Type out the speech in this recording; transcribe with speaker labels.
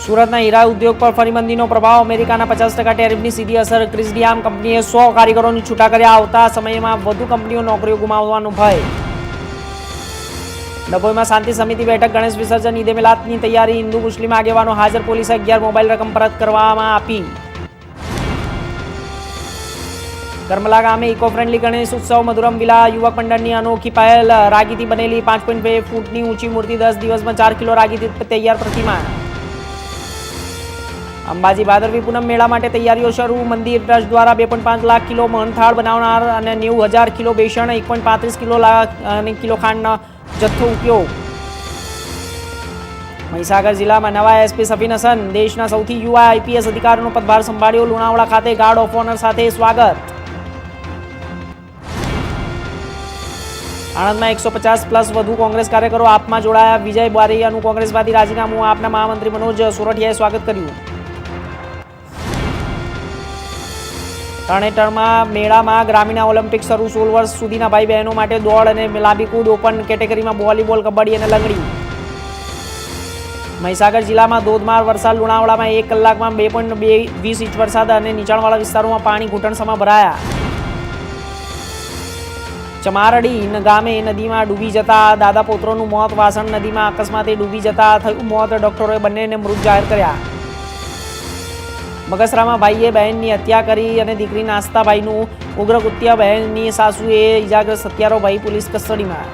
Speaker 1: સુરતના હીરા ઉદ્યોગ પર ફરી મંદીનો પ્રભાવ. અમેરિકાના 50% ટેરિફની સીધી અસર. ક્રિસડિયામ કંપનીએ 100 કારીગરોની છૂટા કર્યા. આવતા સમયમાં વધુ કંપનીઓ નોકરીઓ ગુમાવવાનો ભય. ડભોઈમાં શાંતિ સમિતિ બેઠક. ગણેશ વિસર્જન, ઈદે મિલાદની તૈયારી. હિન્દુ મુસ્લિમ આગેવાનો હાજર. પોલીસે 11 મોબાઈલ રકમ પરત કરવામાં આપી. કરમલા ગામે ઇકો ફ્રેન્ડલી ગણેશ ઉત્સવ. મધુરમ વિલા યુવક મંડળની અનોખી પહેલ. રાગીથી બનેલી 5.2 ફૂટની ઊંચી મૂર્તિ. 10 દિવસમાં 4 કિલો રાગીથી તૈયાર પ્રતિમા. અંબાજી ભાદરવી પૂનમ મેળા માટે તૈયારીઓ શરૂ. મંદિર ટ્રસ્ટ દ્વારા 2.5 લાખ કિલો મોહનથાળ બનાવનાર અને 90,000 કિલો બેસણ, 1.35 કિલો ખાંડનો જથ્થો ઉપયોગ. મહીસાગર જિલ્લામાં નવા એસપી સફીન હસન દેશના સૌથી યુવા આઈપીએસ અધિકારીનો પદભાર સંભાળ્યો. લુણાવાડા ખાતે ગાર્ડ ઓફ ઓનર સાથે સ્વાગત. આણંદમાં 150+ વધુ કોંગ્રેસ કાર્યકરો આપમાં જોડાયા. વિજય બારૈયાનું કોંગ્રેસમાંથી રાજીનામું. આપના મહામંત્રી મનોજ સોરઠિયાએ સ્વાગત કર્યું. તરણેતરમાં મેળામાં ગ્રામીણ ઓલિમ્પિક શરૂ. 16 વર્ષ સુધીના ભાઈ બહેનો માટે દોડ અને લાંબીકૂદ. ઓપન કેટેગરીમાં વોલીબોલ, કબડ્ડી અને લંગડી. મહીસાગર જિલ્લામાં ધોધમાર વરસાદ. લુણાવાડામાં 1 કલાકમાં 2.20 ઇંચ વરસાદ અને નીચાણવાળા વિસ્તારોમાં પાણી ઘૂંટણસમાં ભરાયા. ચમારડી ગામે નદીમાં ડૂબી જતા દાદા પુત્રોનું મોત. વાસણ નદીમાં અકસ્માતે ડૂબી જતા થયું મોત. ડોક્ટરોએ બંનેને મૃત જાહેર કર્યા. બગસરામાં ભાઈએ બહેનની હત્યા કરી અને દીકરી નાસ્તા ભાઈનું ઉગ્ર કૃત્ય. બહેનની સાસુએ ઇજાગ્રસ્ત હત્યારો ભાઈ પોલીસ કસ્ટડીમાં.